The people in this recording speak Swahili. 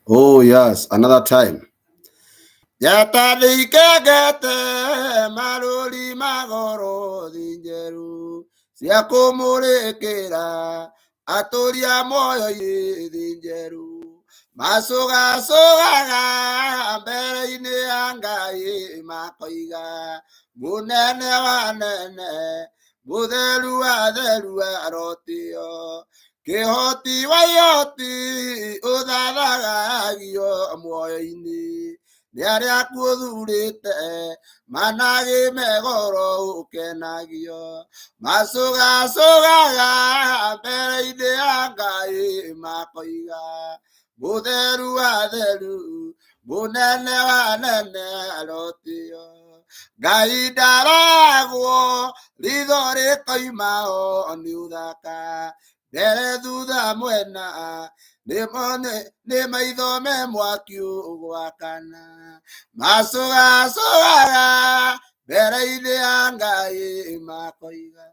Oh, yes, another time. Yatalikagate maruri magoro dinjeru siakumulekera atoria moyo dinjeru masuga sugaga mbere ine angai makoiga munene wanene mutheru arotio kihoti wayoti uthathagagio muoyo-ini nĩ arĩa akuthurĩte manage megoro ũkenagio macũgacũgaga mbere-inĩ ya Ngai makoiga mũtheru atheru mũnene wa nene arotio Ngai ndaragwo ritho rĩkoima o nĩ ũthaka mbere thutha mwena nĩ maitho me mwaki ũgwakana macũgacũgaga mbere-inĩ ya Ngai makoiga